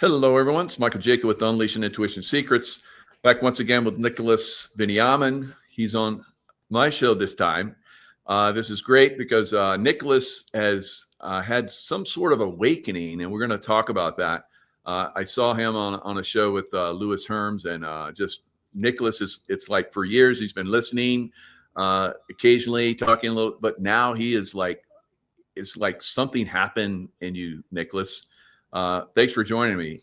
Hello, everyone. It's Michael Jacob with Unleashing Intuition Secrets. Back once again with Nicholas Veniamin. He's on my show this time. This is great because Nicholas has had some sort of awakening, and we're going to talk about that. I saw him on a show with Lewis Herms, and just Nicholas it's like for years he's been listening, occasionally talking a little, but now he is like, it's like something happened in you, Nicholas. Thanks for joining me.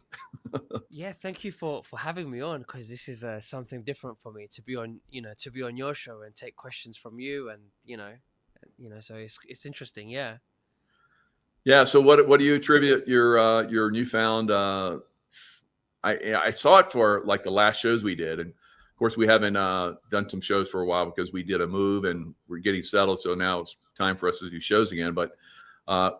Yeah, thank you for having me on because this is something different for me to be on, to be on your show and take questions from you and so it's interesting. Yeah. Yeah. So what do you attribute your newfound? I saw it for like the last shows we did, and of course we haven't done some shows for a while because we did a move and we're getting settled. So now it's time for us to do shows again. But uh,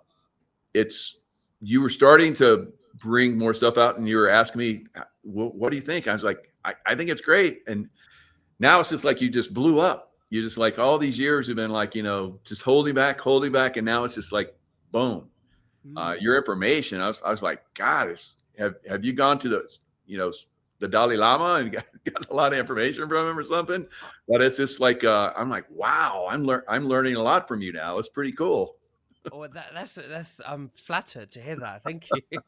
it's you were starting to bring more stuff out, and you were asking me, what do you think? I was like, I think it's great, and now it's just like you just blew up. You just like all these years have been like just holding back, and now it's just like boom. Mm. Your information. I was like, God, have you gone to you know the Dalai Lama and got a lot of information from him or something? But it's just like I'm like, wow, I'm learning a lot from you now. It's pretty cool. Oh, that's I'm flattered to hear that. Thank you.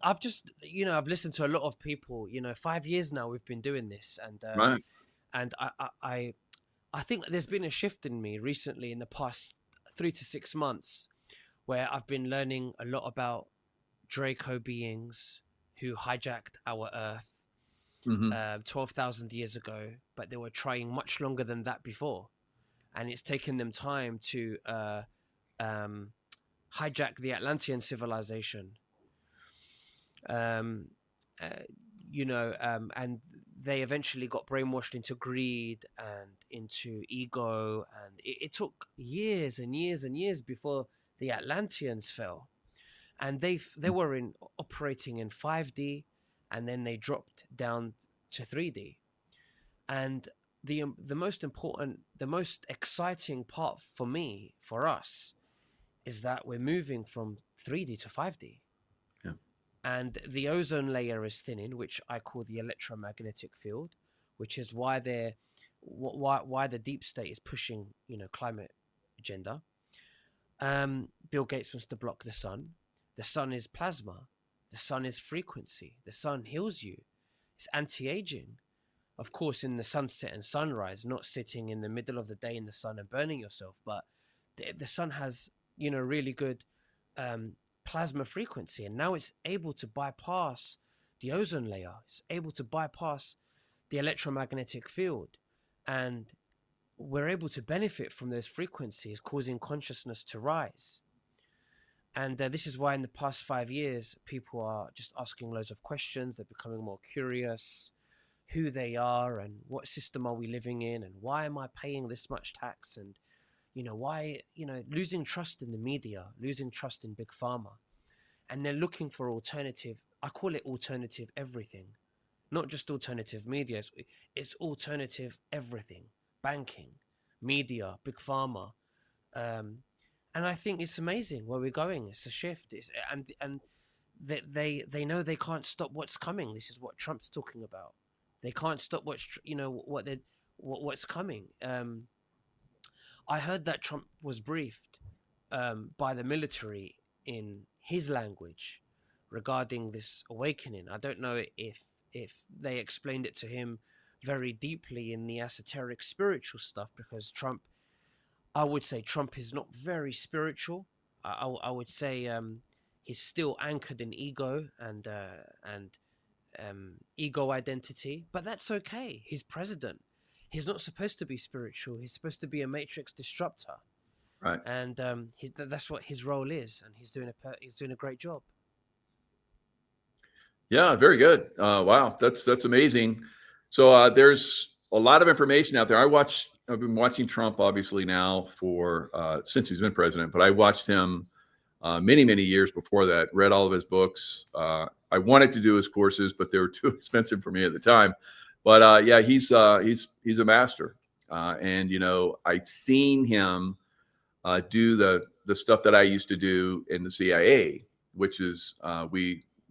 I've just I've listened to a lot of people. 5 years now we've been doing this, Right. and I think there's been a shift in me recently in the past 3 to 6 months where I've been learning a lot about Draco beings who hijacked our Earth Hmm. 12,000 years ago, but they were trying much longer than that before. And it's taken them time to um, hijack the Atlantean civilization. Um, uh, and they eventually got brainwashed into greed and into ego. And it took years and years and years before the Atlanteans fell, and they were in operating in 5D, and then they dropped down to 3D. And the most important, the most exciting part for me, for us, is that we're moving from 3D to 5D, Yeah. and the ozone layer is thinning, which I call the electromagnetic field, which is why why the deep state is pushing climate agenda. Bill Gates wants to block the sun. The sun is plasma. The sun is frequency. The sun heals you. It's anti-aging. Of course, in the sunset and sunrise, not sitting in the middle of the day in the sun and burning yourself, but the sun has, really good um, plasma frequency, and now it's able to bypass the ozone layer. It's able to bypass the electromagnetic field, and we're able to benefit from those frequencies, causing consciousness to rise. And this is why in the past 5 years, people are just asking loads of questions. They're becoming more curious who they are and what system are we living in and why am I paying this much tax, and why, losing trust in the media, losing trust in big pharma. And they're looking for alternative. I call it alternative everything, not just alternative media. It's alternative everything: banking, media, big pharma. Um, and I think it's amazing where we're going. It's a shift. And they know they can't stop what's coming. This is what Trump's talking about. They can't stop what's coming. I heard that Trump was briefed by the military in his language regarding this awakening. I don't know if they explained it to him very deeply in the esoteric spiritual stuff, because I would say Trump is not very spiritual. I would say he's still anchored in ego and ego identity, but that's okay. He's president. He's not supposed to be spiritual. He's supposed to be a matrix disruptor, Right. and that's what his role is. And he's doing a great job. Yeah. Very good. Wow. That's amazing. So there's a lot of information out there. I've been watching Trump obviously now for since he's been president, but I watched him many years before that. Read all of his books. I wanted to do his courses, but they were too expensive for me at the time. But yeah, he's a master, and I've seen him do the stuff that I used to do in the CIA, which is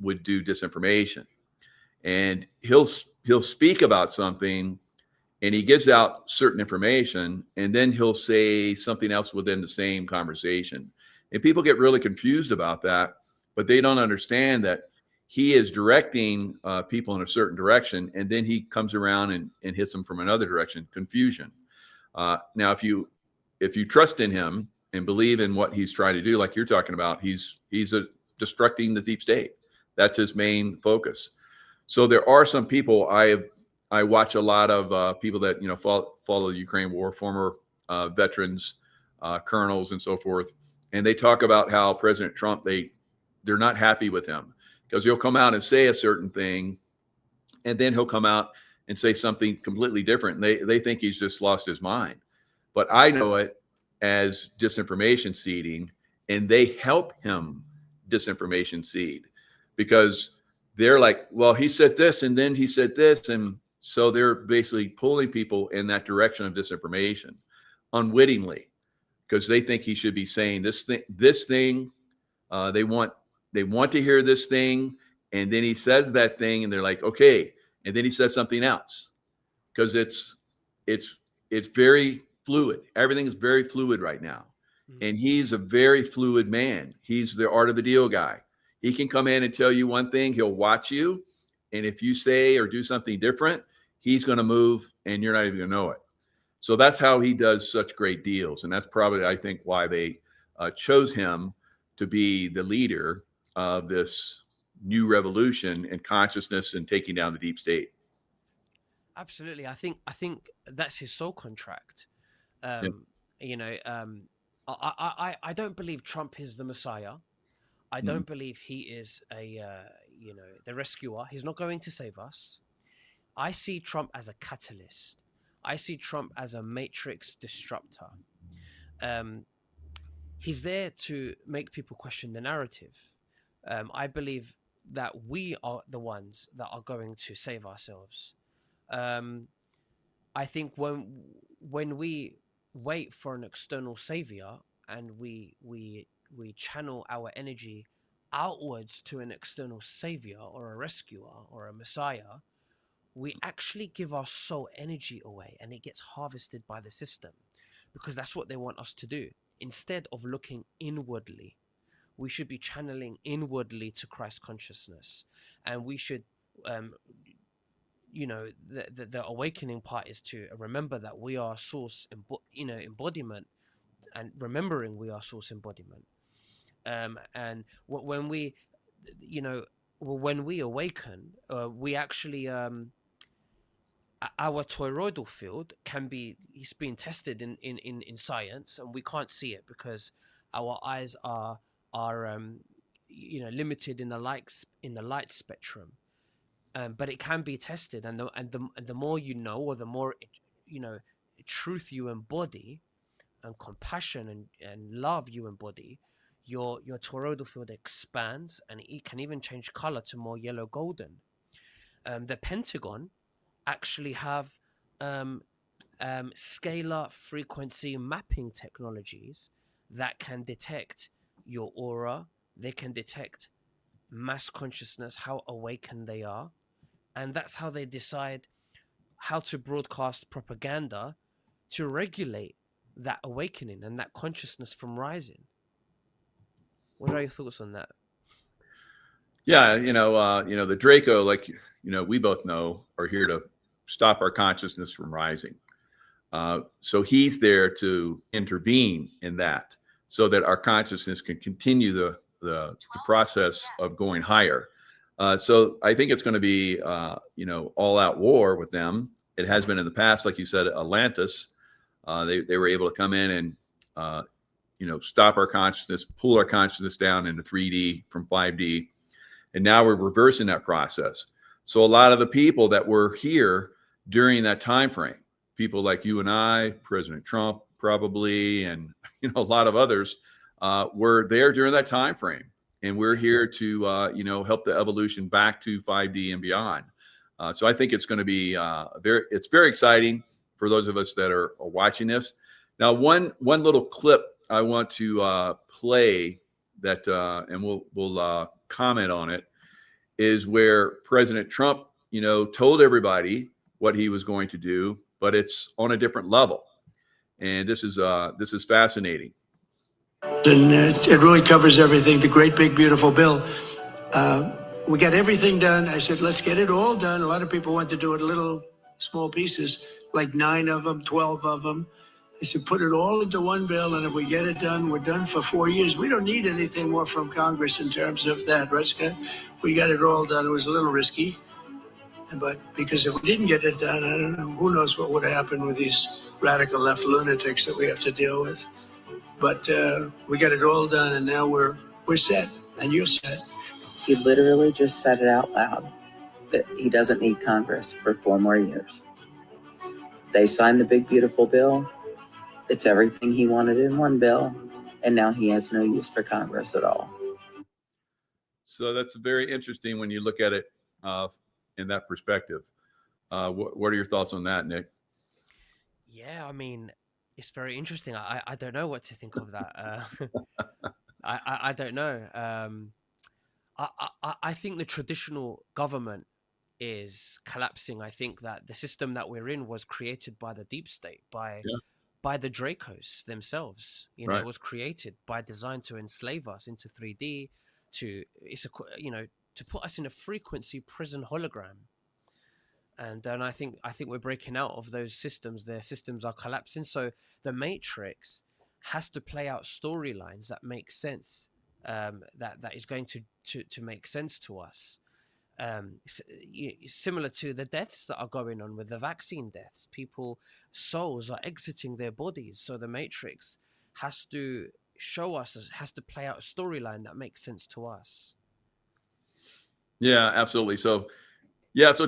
would do disinformation, and he'll speak about something, and he gives out certain information, and then he'll say something else within the same conversation, and people get really confused about that, but they don't understand that he is directing people in a certain direction, and then he comes around and hits them from another direction. Confusion. Now, if you trust in him and believe in what he's trying to do, like you're talking about, he's destructing the deep state. That's his main focus. So there are some people I watch a lot of people that follow the Ukraine war, former veterans, colonels, and so forth, and they talk about how President Trump they're not happy with him because he'll come out and say a certain thing, and then he'll come out and say something completely different. And they think he's just lost his mind, but I know it as disinformation seeding, and they help him disinformation seed because they're like, well, he said this and then he said this, and so they're basically pulling people in that direction of disinformation unwittingly because they think he should be saying this thing. They want to hear this thing, and then he says that thing, and they're like, okay, and then he says something else because it's very fluid. Everything is very fluid right now, and he's a very fluid man. He's the art of the deal guy. He can come in and tell you one thing. He'll watch you, and if you say or do something different, he's going to move, and you're not even going to know it. So that's how he does such great deals, and that's probably, I think, why they chose him to be the leader of this new revolution in consciousness and taking down the deep state. Absolutely. I think that's his soul contract. Yeah. You know, I don't believe Trump is the Messiah. I Mhm. don't believe he is the rescuer. He's not going to save us. I see Trump as a catalyst. I see Trump as a matrix disruptor. Um, he's there to make people question the narrative. I believe that we are the ones that are going to save ourselves. Um, I think when we wait for an external savior and we channel our energy outwards to an external savior or a rescuer or a messiah, we actually give our soul energy away and it gets harvested by the system because that's what they want us to do. Instead of looking inwardly, we should be channeling inwardly to Christ consciousness, and we should um, the awakening part is to remember that we are source embodiment, and remembering we are source embodiment. And when we you know when we awaken, we actually our toroidal field can be, it's been tested in science, and we can't see it because our eyes are limited in the light spectrum. But it can be tested, and the more you know, or the more you know truth you embody, and compassion and love you embody, your toroidal field expands, and it can even change color to more yellow golden. The Pentagon actually have um, scalar frequency mapping technologies that can detect your aura. They can detect mass consciousness, how awakened they are, and that's how they decide how to broadcast propaganda to regulate that awakening and that consciousness from rising. What are your thoughts on that? Yeah, the Draco, like we both know, are here to stop our consciousness from rising. So he's there to intervene in that, so that our consciousness can continue the process of going higher. So I think it's going to be all out war with them. It has been in the past, like you said, Atlantis. They were able to come in and stop our consciousness, pull our consciousness down into 3D from 5D, and now we're reversing that process. So a lot of the people that were here during that time frame, people like you and I, President Trump probably, and a lot of others, were there during that time frame, and we're here to help the evolution back to 5D and beyond. So I think it's going to be it's very exciting for those of us that are watching this. Now, one little clip I want to play that, and we'll comment on it. is where President Trump, told everybody what he was going to do, but it's on a different level. And this is fascinating. And it really covers everything. The great big beautiful bill. We got everything done. I said, let's get it all done. A lot of people want to do it little small pieces, like 9 of them, 12 of them. I said, put it all into one bill, and if we get it done, we're done for 4 years. We don't need anything more from Congress in terms of that, right, Scott? We got it all done. It was a little risky, but because if we didn't get it done, I don't know, who knows what would happen with these radical left lunatics that we have to deal with. But we got it all done, and now we're set, and you're set. He literally just said it out loud that he doesn't need Congress for 4 more years. They signed the big beautiful bill. It's everything he wanted in one bill, and now he has no use for Congress at all. So that's very interesting when you look at it in that perspective. What are your thoughts on that, Nick? Yeah, I mean, it's very interesting. I don't know what to think of that. I don't know. I think the traditional government is collapsing. I think that the system that we're in was created by the deep state, by the Dracos themselves. Right. It was created by design to enslave us into 3D, to put us in a frequency prison hologram. And then I think we're breaking out of those systems. Their systems are collapsing. So the Matrix has to play out storylines that make sense. That is going to make sense to us. Similar to the deaths that are going on with the vaccine deaths, souls are exiting their bodies. So the Matrix has to show us, has to play out a storyline that makes sense to us. Yeah, absolutely. So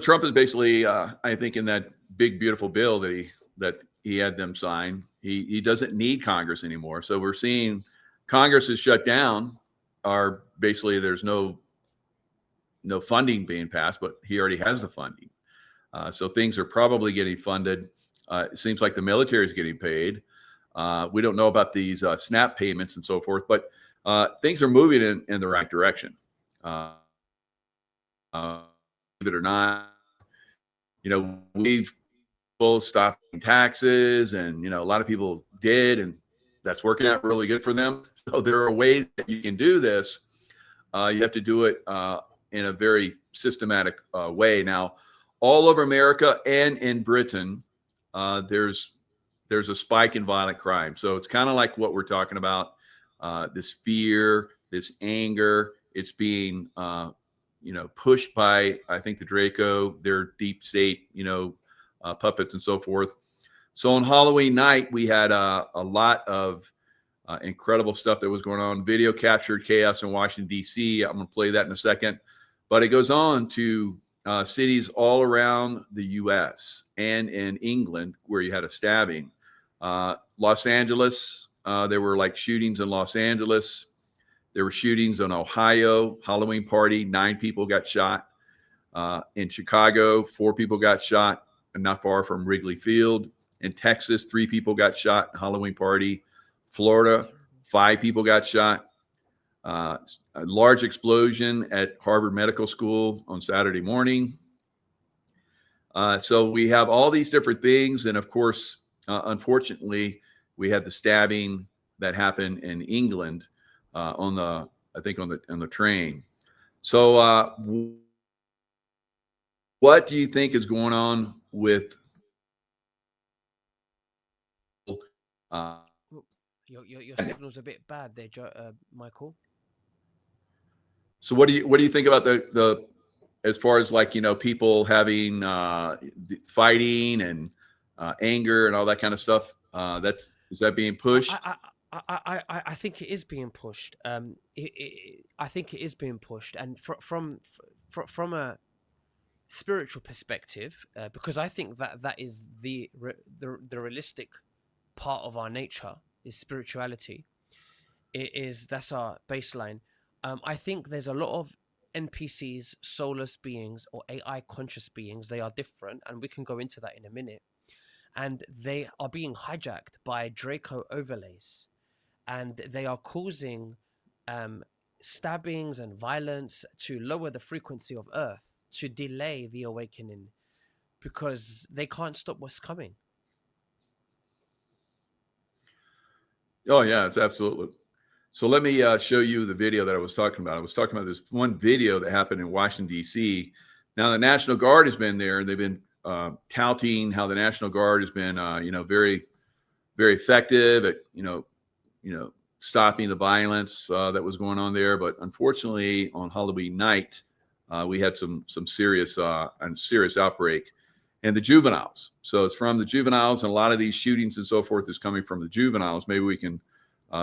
Trump is basically, I think, in that big beautiful bill that he had them sign. He doesn't need Congress anymore. So we're seeing Congress is shut down. Or basically, there's no funding being passed, but he already has the funding. So things are probably getting funded. It seems like the military is getting paid. We don't know about these SNAP payments and so forth, but things are moving in the right direction. Believe it or not, we've both stopped taxes, and a lot of people did, and that's working out really good for them. So there are ways that you can do this. You have to do it in a very systematic way. Now, all over America and in Britain, there's a spike in violent crime. So it's kind of like what we're talking about, this fear, this anger. It's being pushed by, I think, the Draco, their deep state, puppets and so forth. So on Halloween night, we had a lot of incredible stuff that was going on. Video captured chaos in Washington, D.C. I'm going to play that in a second. But it goes on to cities all around the U.S. and in England where you had a stabbing. Los Angeles, there were like shootings in Los Angeles. There were shootings in Ohio, Halloween party, 9 people got shot. In Chicago, 4 people got shot, and not far from Wrigley Field. In Texas, 3 people got shot, Halloween party. Florida, 5 people got shot. A large explosion at Harvard Medical School on Saturday morning. So we have all these different things. And of course, unfortunately, we had the stabbing that happened in England on the train. So what do you think is going on with your signal's a bit bad there, Michael? So what do you think about the as far as people having fighting and anger and all that kind of stuff? Is that being pushed? I think it is being pushed. I think it is being pushed, and from a spiritual perspective, because I think that is the realistic part of our nature is spirituality. That's our baseline. I think there's a lot of NPCs, soulless beings, or AI conscious beings. They are different, and we can go into that in a minute. And they are being hijacked by Draco overlays, and they are causing stabbings and violence to lower the frequency of Earth, to delay the awakening, because they can't stop what's coming. Oh yeah, it's absolutely. So let me show you the video that I was talking about. I was talking about this one video that happened in Washington, D.C. Now, the National Guard has been there, and they've been touting how the National Guard has been, very, very effective at, stopping the violence that was going on there. But unfortunately, on Halloween night, we had some serious outbreak, and the juveniles. So it's from the juveniles, and a lot of these shootings and so forth is coming from the juveniles. Maybe we can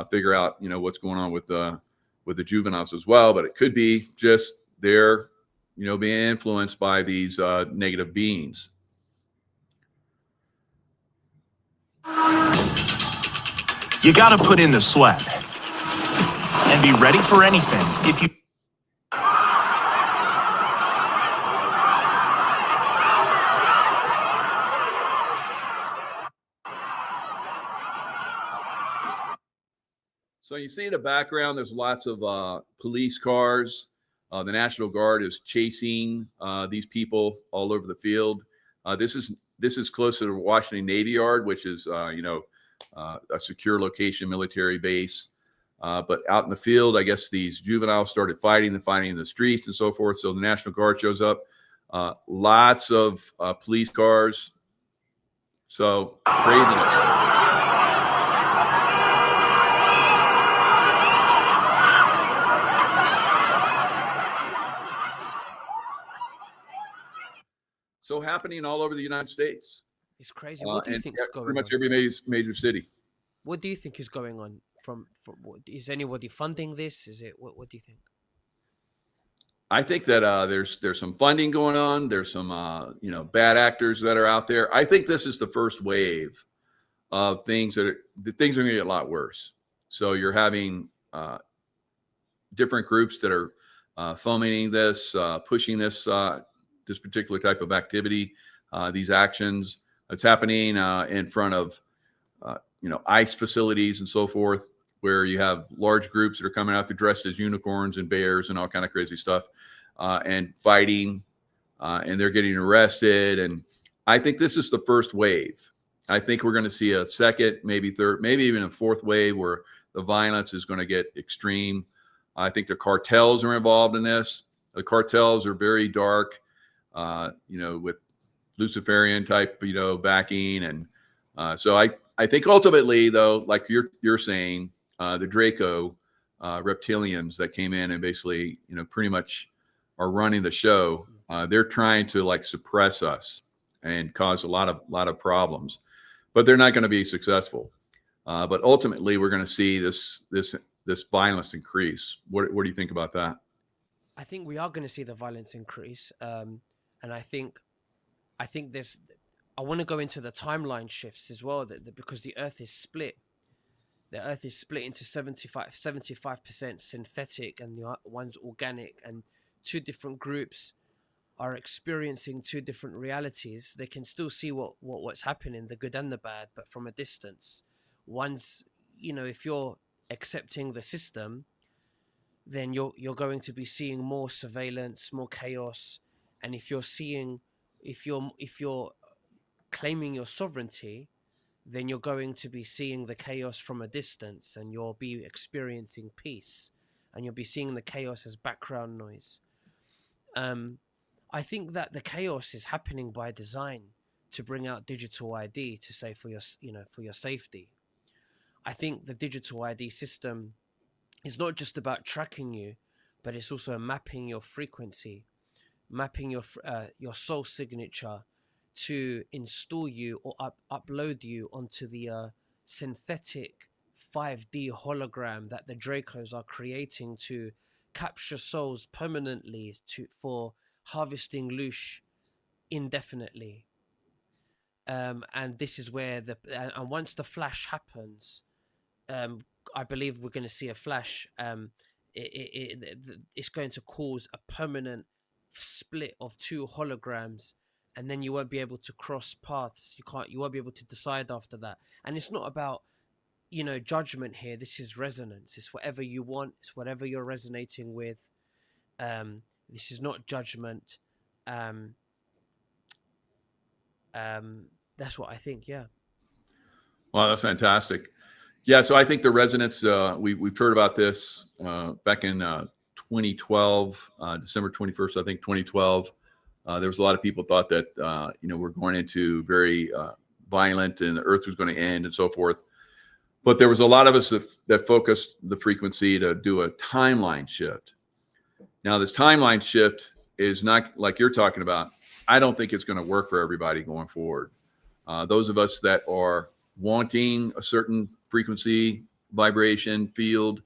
figure out, what's going on with the juveniles as well. But it could be just they're, being influenced by these negative beings. You got to put in the sweat and be ready for anything. If you So you see in the background, there's lots of police cars. The National Guard is chasing these people all over the field. This is close to the Washington Navy Yard, which is a secure location, military base. But out in the field, I guess these juveniles started fighting in the streets and so forth. So the National Guard shows up. Lots of police cars. So craziness. So happening all over the United States. It's crazy. What do you think is going on? Pretty much every major city. What do you think is going on? Is anybody funding this? Is it what do you think? I think that there's some funding going on. There's some bad actors that are out there. I think this is the first wave of things are going to get a lot worse. So you're having different groups that are fomenting this, pushing this particular type of activity, these actions. It's happening in front of ICE facilities and so forth, where you have large groups that are coming out there dressed as unicorns and bears and all kind of crazy stuff, and fighting, and they're getting arrested. And I think this is the first wave. I think we're going to see a second, maybe third, maybe even a fourth wave where the violence is going to get extreme. I think the cartels are involved in this. The cartels are very dark, with Luciferian type, backing. And so I think ultimately, though, like you're saying, the Draco reptilians that came in and basically, pretty much are running the show. They're trying to suppress us and cause a lot of problems, but they're not going to be successful. But ultimately, we're going to see this violence increase. What do you think about that? I think we are going to see the violence increase, and I think there's. I want to go into the timeline shifts as well, because the Earth is split. The Earth is split into 75% synthetic and the one's organic, and two different groups are experiencing two different realities. They can still see what's happening, the good and the bad, but from a distance. One's, if you're accepting the system, then you're going to be seeing more surveillance, more chaos, and if you're claiming your sovereignty, then you're going to be seeing the chaos from a distance, and you'll be experiencing peace, and you'll be seeing the chaos as background noise. I think that the chaos is happening by design to bring out digital ID to say for your safety. I think the digital ID system is not just about tracking you, but it's also mapping your frequency, mapping your soul signature to install you or upload you onto the synthetic 5D hologram that the Dracos are creating to capture souls permanently for harvesting loosh indefinitely. And this is where and once the flash happens, I believe we're going to see a flash. It's going to cause a permanent split of two holograms, and then you won't be able to cross paths. You won't be able to decide after that. And it's not about judgment here. This is resonance. It's whatever you want. It's whatever you're resonating with. This is not judgment. That's what I think. Yeah. Wow, that's fantastic. Yeah, so I think the resonance, we've heard about this back in 2012, December 21st, I think 2012. There was a lot of people thought that, we're going into very violent and the earth was going to end and so forth. But there was a lot of us that focused the frequency to do a timeline shift. Now, this timeline shift is not like you're talking about. I don't think it's going to work for everybody going forward. Those of us that are wanting a certain frequency, vibration, field,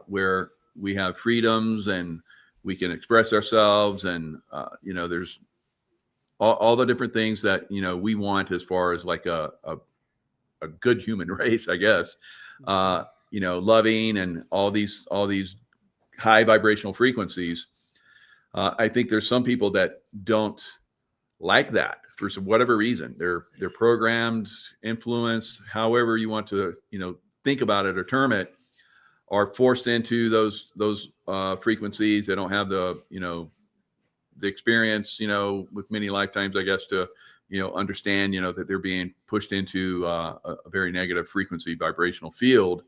where we have freedoms and we can express ourselves, and there's all the different things that we want as far as like a good human race, I guess. Loving and all these high vibrational frequencies. I think there's some people that don't like that for whatever reason. They're programmed, influenced, however you want to think about it or term it, are forced into those frequencies. They don't have the experience with many lifetimes, I guess, to understand that they're being pushed into a very negative frequency vibrational field.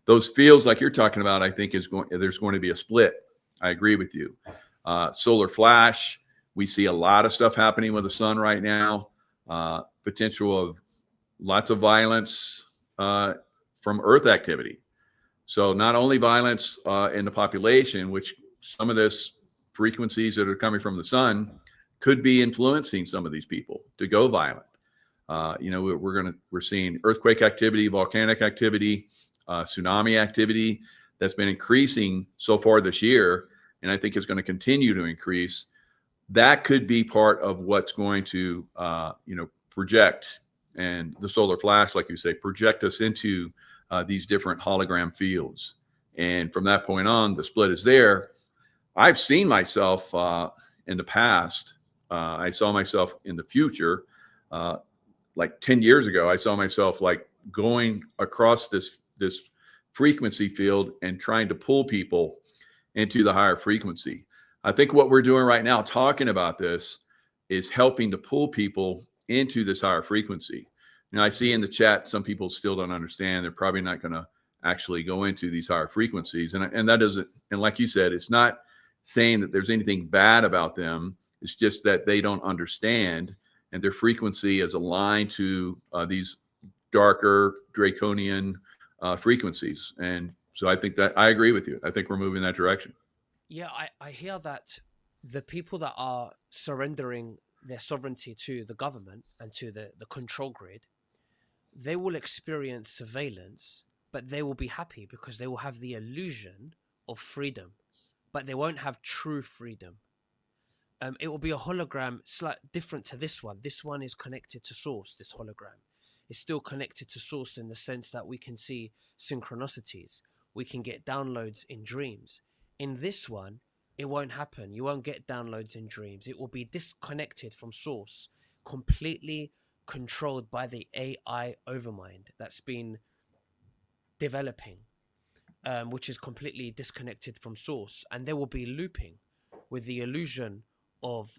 Those fields like you're talking about, I think there's going to be a split. I agree with you. Solar flash. We see a lot of stuff happening with the sun right now. Potential of lots of violence from Earth activity. So not only violence in the population, which some of this frequencies that are coming from the sun could be influencing some of these people to go violent. We're seeing earthquake activity, volcanic activity, tsunami activity that's been increasing so far this year, and I think it's going to continue to increase. That could be part of what's going to project, and the solar flash, like you say, project us into these different hologram fields. And from that point on, the split is there. I've seen myself in the past. I saw myself in the future. Like 10 years ago, I saw myself like going across this frequency field and trying to pull people into the higher frequency. I think what we're doing right now, talking about this, is helping to pull people into this higher frequency. Now, I see in the chat some people still don't understand. They're probably not going to actually go into these higher frequencies, and that doesn't. And like you said, it's not saying that there's anything bad about them. It's just that they don't understand, and their frequency is aligned to these darker draconian frequencies. And so I think that I agree with you. I think we're moving in that direction. Yeah, I hear that the people that are surrendering their sovereignty to the government and to the control grid, they will experience surveillance, but they will be happy because they will have the illusion of freedom, but they won't have true freedom. It will be a hologram, slightly different to this one. This one is connected to source. This hologram is still connected to source in the sense that we can see synchronicities. We can get downloads in dreams. In this one, it won't happen. You won't get downloads in dreams. It will be disconnected from source, completely controlled by the AI overmind that's been developing, which is completely disconnected from source. And they will be looping with the illusion of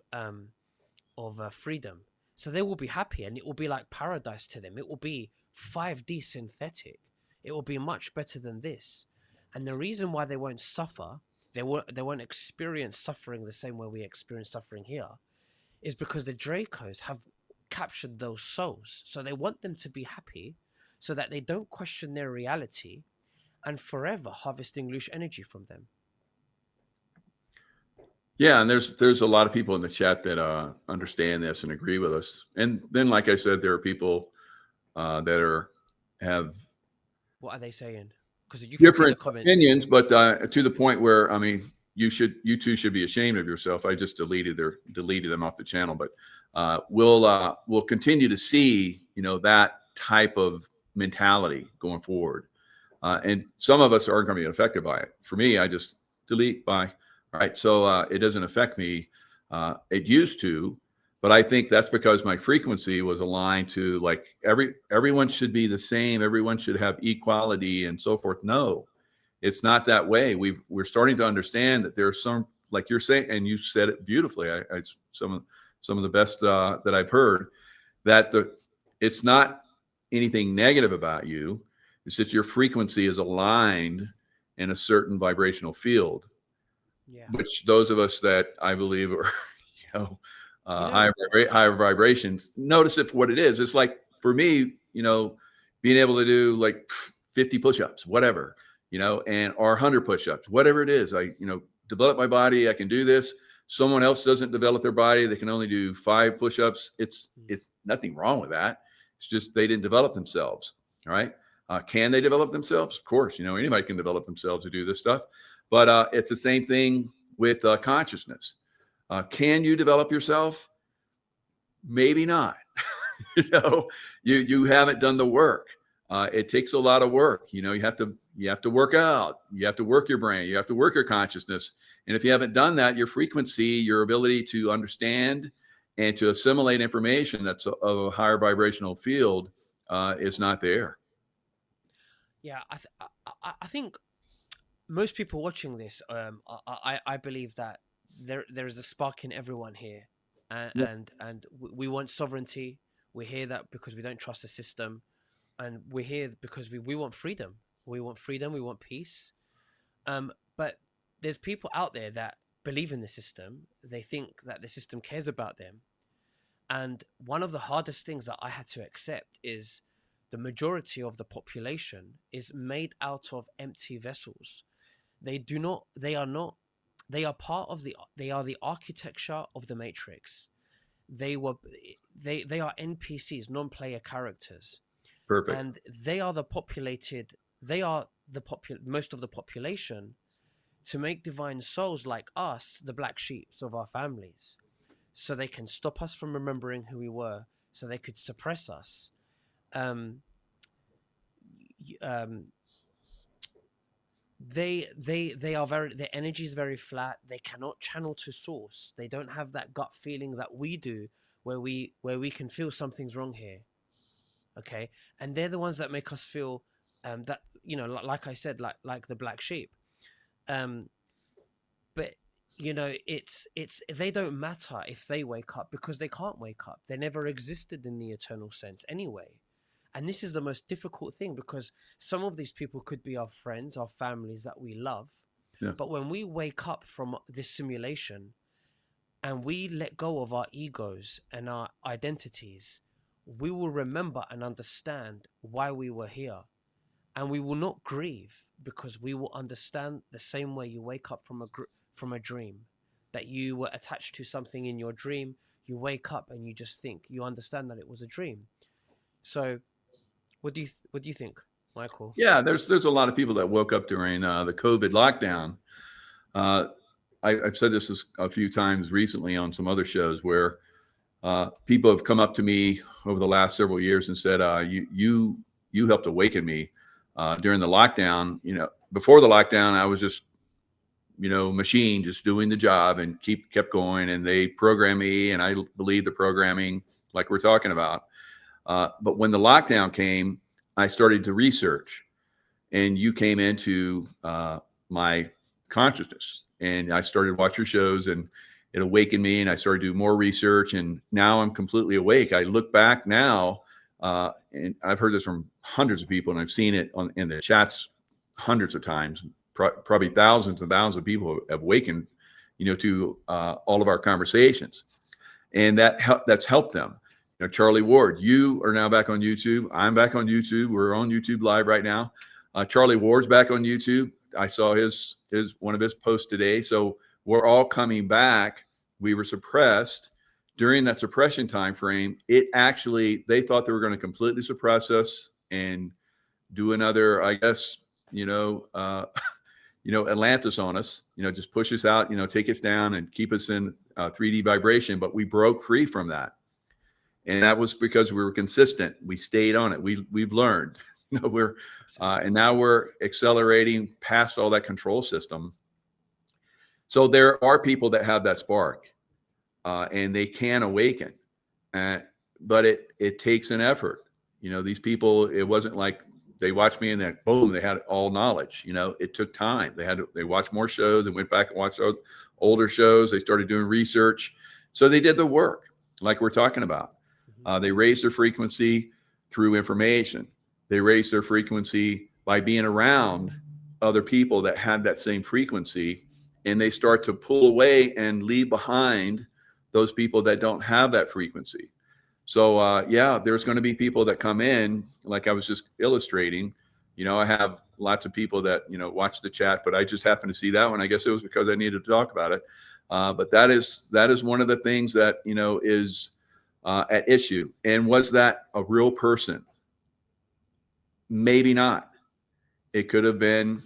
freedom. So they will be happy, and it will be like paradise to them. It will be 5D synthetic. It will be much better than this. And the reason why they won't suffer, they won't experience suffering the same way we experience suffering here, is because the Dracos have captured those souls. So they want them to be happy so that they don't question their reality and forever harvesting loose energy from them. Yeah, and there's a lot of people in the chat that understand this and agree with us. And then, like I said, there are people that have what are they saying? Because you can different see the comments. opinions, but to the point where, I mean, you two should be ashamed of yourself. I just deleted them off the channel, but we'll continue to see that type of mentality going forward, and some of us aren't going to be affected by it. For me, I just delete. Bye. All right, so it doesn't affect me. It used to, But I think that's because my frequency was aligned to like everyone should be the same. Everyone should have equality and so forth. No, it's not that way. We're starting to understand that there's some, like you're saying, and you said it beautifully. Some of the best that I've heard, that it's not anything negative about you. It's that your frequency is aligned in a certain vibrational field, Yeah. which those of us that I believe are, you know, You know, higher vibrations, notice it for what it is. It's like for me, you know, being able to do like 50 push-ups, whatever, you know, and or 100 push-ups, whatever it is. I, you know, develop my body. I can do this. Someone else doesn't develop their body. They can only do 5 push-ups. It's nothing wrong with that. It's just they didn't develop themselves. All right. Can they develop themselves? Of course, you know, anybody can develop themselves to do this stuff. But it's the same thing with consciousness. Can you develop yourself? Maybe not. You know, you haven't done the work. It takes a lot of work. You know, you have to work out. You have to work your brain. You have to work your consciousness. And if you haven't done that, your frequency, your ability to understand and to assimilate information that's of a higher vibrational field is not there. yeah, I think most people watching this, I believe that there is a spark in everyone here, Yeah. and we want sovereignty. We're here that because we don't trust the system, and we're here because we want freedom. We want freedom. We want peace. But there's people out there that believe in the system. They think that the system cares about them, and one of the hardest things that I had to accept is the majority of the population is made out of empty vessels. They are not, they are part of they are the architecture of the matrix. They are NPCs, non-player characters. Perfect. And they are most of the population to make divine souls like us the black sheeps of our families, so they can stop us from remembering who we were, so they could suppress us. um they are very, their energy is very flat. They cannot channel to source. They don't have that gut feeling that we do, where we can feel something's wrong here. Okay. And they're the ones that make us feel that, you know, like I said, like the black sheep. But you know, it's they don't matter if they wake up, because they can't wake up. They never existed in the eternal sense anyway. And this is the most difficult thing, because some of these people could be our friends, our families that we love. Yeah. But when we wake up from this simulation and we let go of our egos and our identities, we will remember and understand why we were here. And we will not grieve, because we will understand the same way you wake up from a dream, that you were attached to something in your dream. You wake up and you just think, you understand that it was a dream. So what do you think, Michael? Yeah, there's a lot of people that woke up during the COVID lockdown. I've said this a few times recently on some other shows, where people have come up to me over the last several years and said, "You helped awaken me during the lockdown." You know, before the lockdown, I was just, you know, machine, just doing the job and kept going. And they programmed me, and I believe the programming, like we're talking about. But when the lockdown came, I started to research, and you came into my consciousness, and I started watching your shows, and it awakened me, and I started to do more research, and now I'm completely awake. I look back now, and I've heard this from hundreds of people, and I've seen it in the chats hundreds of times. Probably thousands and thousands of people have awakened, you know, to all of our conversations, and that's helped them. You know, Charlie Ward, you are now back on YouTube. I'm back on YouTube. We're on YouTube Live right now. Charlie Ward's back on YouTube. I saw his one of his posts today. So we're all coming back. We were suppressed during that suppression time frame. They thought they were going to completely suppress us and do another, I guess, Atlantis on us, just push us out, take us down and keep us in 3D vibration. But we broke free from that. And that was because we were consistent. We stayed on it. We've learned, and now we're accelerating past all that control system. So there are people that have that spark. and they can awaken. But it takes an effort. These people, it wasn't like they watched me and then boom, they had all knowledge. It took time. They watched more shows and went back and watched older shows. They started doing research. So they did the work like we're talking about. They raised their frequency through information. They raised their frequency by being around other people that had that same frequency, and they start to pull away and leave behind those people that don't have that frequency. So yeah, there's going to be people that come in, like I was just illustrating. I have lots of people that watch the chat, but I just happened to see that one. I guess it was because I needed to talk about it. But that is one of the things that is at issue. And was that a real person? Maybe not. It could have been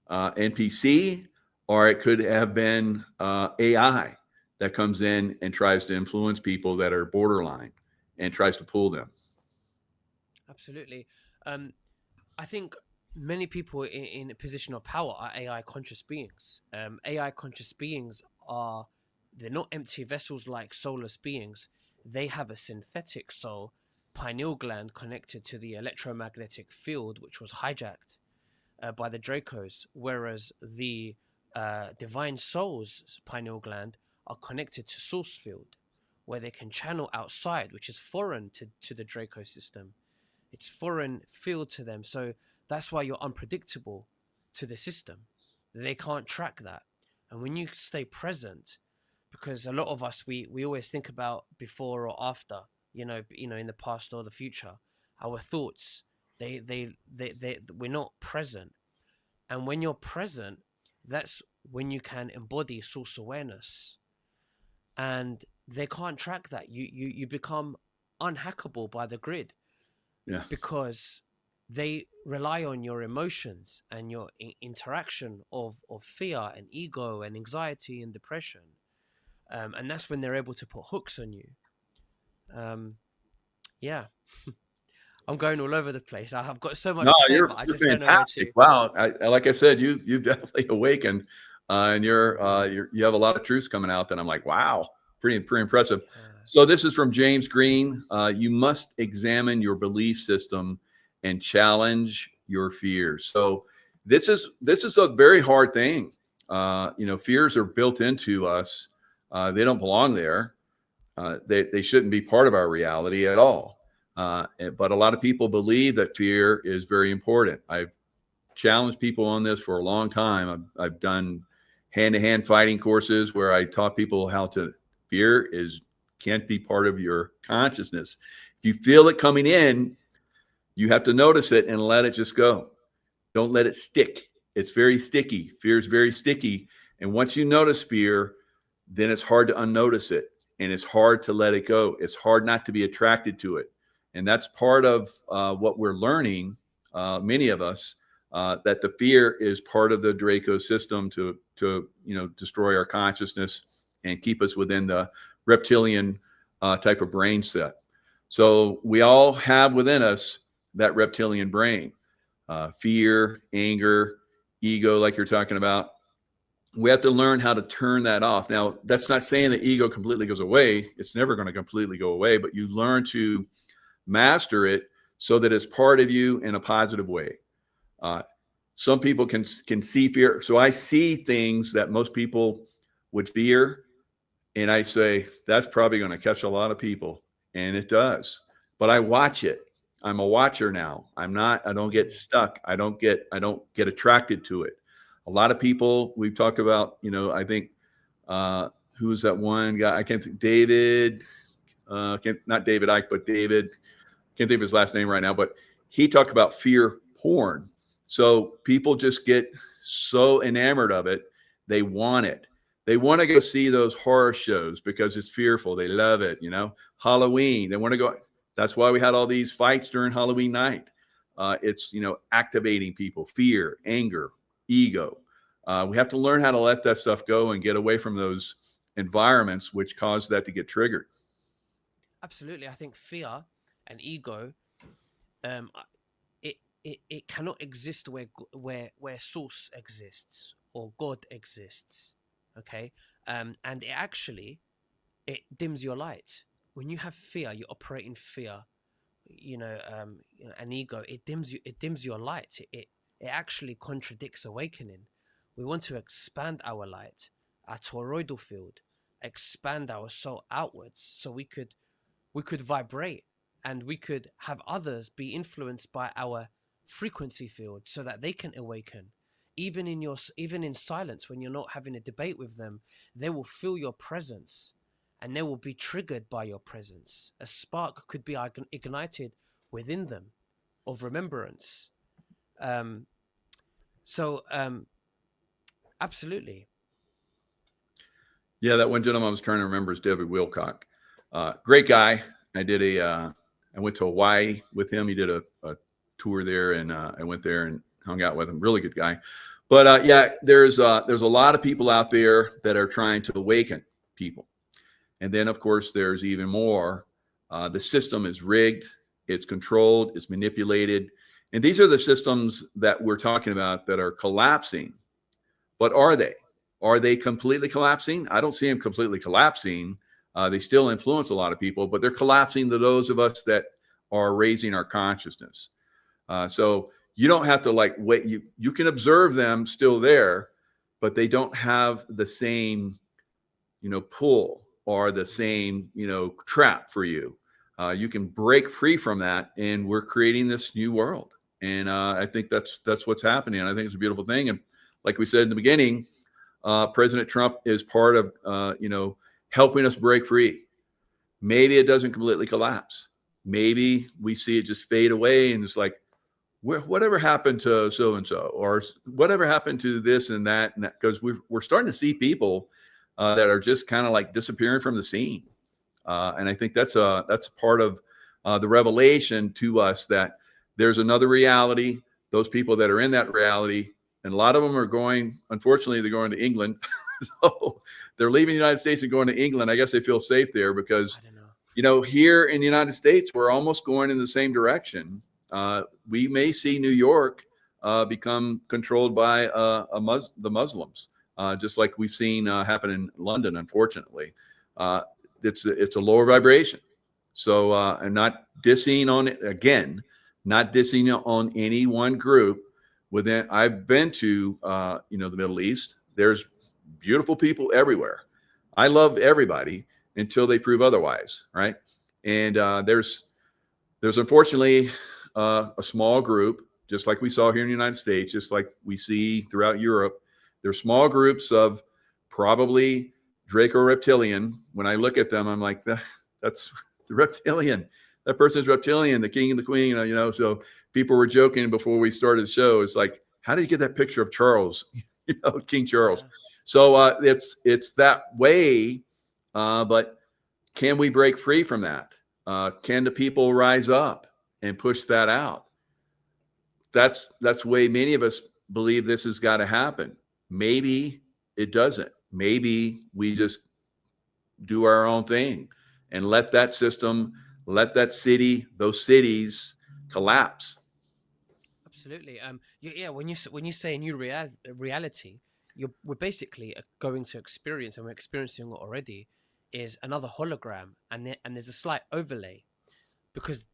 NPC, or it could have been AI that comes in and tries to influence people that are borderline and tries to pull them. Absolutely. I think many people in a position of power are AI conscious beings. AI conscious beings they're not empty vessels like soulless beings. They have a synthetic soul, pineal gland connected to the electromagnetic field, which was hijacked by the Dracos, whereas the divine soul's pineal gland are connected to source field, where they can channel outside, which is foreign to the Draco system. It's foreign field to them. So that's why you're unpredictable to the system. They can't track that. And when you stay present, because a lot of us, we always think about before or after, in the past or the future, our thoughts, we're not present. And when you're present, that's when you can embody source awareness. And they can't track that. You become unhackable by the grid. Yeah. Because they rely on your emotions and your interaction of fear and ego and anxiety and depression. And that's when they're able to put hooks on you. Yeah. I'm going all over the place. I've got so much No, to say, you're but I you're just don't know where to. fantastic. Wow. Like I said, you've definitely awakened, and you have a lot of truths coming out that I'm like, wow, pretty impressive. So this is from James Green. You must examine your belief system and challenge your fears. So this is a very hard thing. Fears are built into us. They don't belong there. They shouldn't be part of our reality at all. But a lot of people believe that fear is very important. I've challenged people on this for a long time. I've done hand-to-hand fighting courses where I taught people how to fear can't be part of your consciousness. If you feel it coming in, you have to notice it and let it just go. Don't let it stick. It's very sticky. Fear is very sticky. And once you notice fear, then it's hard to unnotice it. And it's hard to let it go. It's hard not to be attracted to it. And that's part of what we're learning, many of us, that the fear is part of the Draco system to destroy our consciousness and keep us within the reptilian type of brain set. So we all have within us that reptilian brain, fear, anger, ego, like you're talking about. We have to learn how to turn that off. Now, that's not saying the ego completely goes away. It's never going to completely go away, but you learn to master it so that it's part of you in a positive way. Some people can see fear. So I see things that most people would fear, and I say, that's probably going to catch a lot of people. And it does. But I watch it. I'm a watcher now. I don't get stuck. I don't get attracted to it. A lot of people we've talked about, I think, who's that one guy? I can't think, David, not David Icke, but David, can't think of his last name right now, but he talked about fear porn. So people just get so enamored of it. They want it. They want to go see those horror shows because it's fearful. They love it. Halloween, they want to go. That's why we had all these fights during Halloween night. It's, activating people, fear, anger, ego. We have to learn how to let that stuff go and get away from those environments which cause that to get triggered. Absolutely. I think fear and ego, um, it cannot exist where source exists or God exists. Okay. And it actually it dims your light. When you have fear, you operate in fear, an ego. It dims your light. It actually contradicts awakening. We want to expand our light, our toroidal field, expand our soul outwards, so we could vibrate, and we could have others be influenced by our frequency field, so that they can awaken. Even in silence, when you're not having a debate with them, they will feel your presence, and they will be triggered by your presence. A spark could be ignited within them of remembrance. Um, so absolutely. Yeah, that one gentleman I was trying to remember is David Wilcock. Great guy. I went to Hawaii with him. He did a tour there, and I went there and hung out with him. Really good guy. But yeah, there's a lot of people out there that are trying to awaken people. And then, of course, there's even more. The system is rigged, it's controlled, it's manipulated. And these are the systems that we're talking about that are collapsing. But are they? Are they completely collapsing? I don't see them completely collapsing. They still influence a lot of people, but they're collapsing to those of us that are raising our consciousness. So you don't have to wait. You can observe them still there, but they don't have the same, pull or the same, trap for you. You can break free from that, and we're creating this new world. And I think that's what's happening. And I think it's a beautiful thing. And like we said in the beginning, President Trump is part of, helping us break free. Maybe it doesn't completely collapse. Maybe we see it just fade away, and it's like, whatever happened to so and so, or whatever happened to this and that, because we're starting to see people that are just kind of like disappearing from the scene. And I think that's part of the revelation to us, that there's another reality. Those people that are in that reality, and a lot of them are unfortunately, they're going to England. So they're leaving the United States and going to England. I guess they feel safe there because, I don't know. here in the United States, we're almost going in the same direction. We may see New York become controlled by the Muslims, just like we've seen happen in London, unfortunately. It's a lower vibration. So I'm not dissing on it again, not dissing on any one group. I've been to the Middle East. There's beautiful people everywhere. I love everybody until they prove otherwise, right? And there's unfortunately a small group, just like we saw here in the United States, just like we see throughout Europe. There's small groups of probably Draco reptilian. When I look at them, I'm like, that's the reptilian. That person's reptilian, the king and the queen, So people were joking before we started the show. It's like, how did you get that picture of Charles, King Charles? Yeah. So it's that way. But can we break free from that? Can the people rise up and push that out? That's the way many of us believe this has got to happen. Maybe it doesn't. Maybe we just do our own thing and let that system, let that city, those cities collapse. Absolutely. Yeah. When you say a new reality, we're basically going to experience, and we're experiencing it already, is another hologram, and there's a slight overlay, because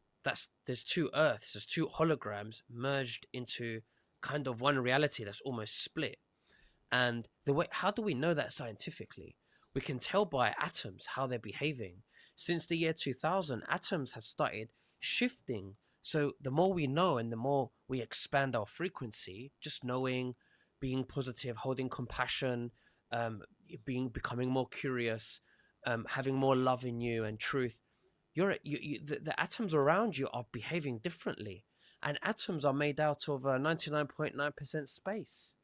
there's two Earths, there's two holograms merged into kind of one reality that's almost split. And how do we know that scientifically? We can tell by atoms how they're behaving. Since the year 2000, atoms have started shifting. So the more we know and the more we expand our frequency, just knowing, being positive, holding compassion, becoming more curious, having more love in you and truth, the atoms around you are behaving differently. And atoms are made out of 99.9% space,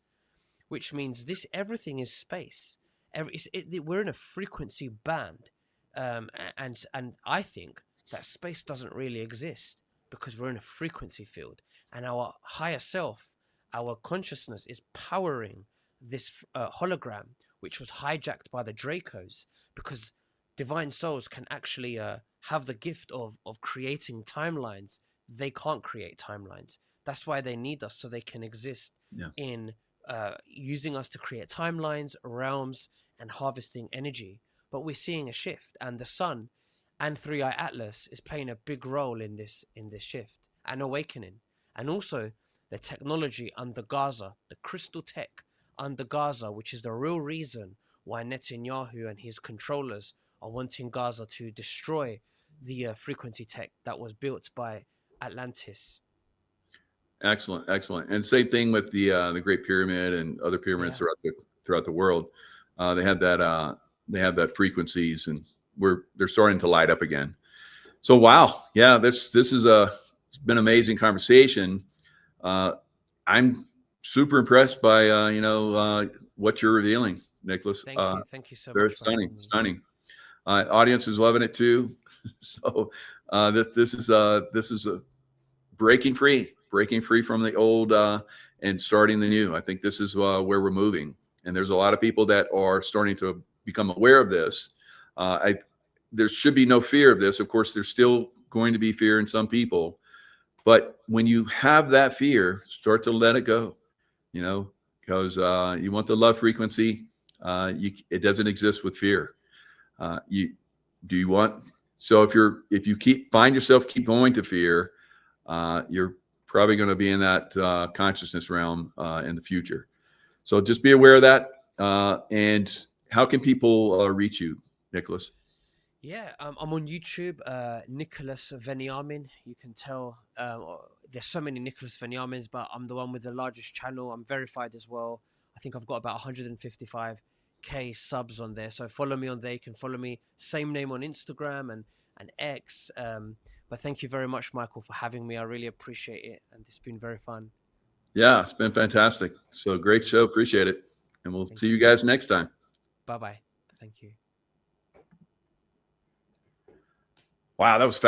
which means everything is space. We're in a frequency band, and I think that space doesn't really exist because we're in a frequency field, and our higher self, our consciousness, is powering this hologram, which was hijacked by the Dracos, because divine souls can actually have the gift of creating timelines. They can't create timelines. That's why they need us, so they can exist in using us to create timelines, realms, and harvesting energy. but we're seeing a shift, and the sun and Three Eye Atlas is playing a big role in this shift and awakening, and also the technology under Gaza, the crystal tech under Gaza, which is the real reason why Netanyahu and his controllers are wanting Gaza to destroy the frequency tech that was built by Atlantis. Excellent, excellent. And same thing with the Great Pyramid and other pyramids Yeah. throughout the world. They have that frequencies, and they're starting to light up again. So wow, yeah, this is it's been an amazing conversation. I'm super impressed by what you're revealing, Nicholas. Thank you so Very much for stunning, having me. stunning. Audience is loving it too. So this is a breaking free from the old and starting the new. I think this is where we're moving, and there's a lot of people that are starting to become aware of this. There should be no fear of this. Of course, there's still going to be fear in some people, but when you have that fear, start to let it go. Because you want the love frequency. It doesn't exist with fear. You want, so if you find yourself keep going to fear, you're probably going to be in that consciousness realm in the future. So just be aware of that. And how can people reach you, Nicholas? Yeah, I'm on YouTube, Nicholas Veniamin. You can tell there's so many Nicholas Veniamins, but I'm the one with the largest channel. I'm verified as well. I think I've got about 155K subs on there. So follow me on there. You can follow me. Same name on Instagram and X. But thank you very much, Michael, for having me. I really appreciate it. And it's been very fun. Yeah, it's been fantastic. So great show. Appreciate it. And we'll see you guys next time. Bye-bye. Thank you. Wow, that was fast.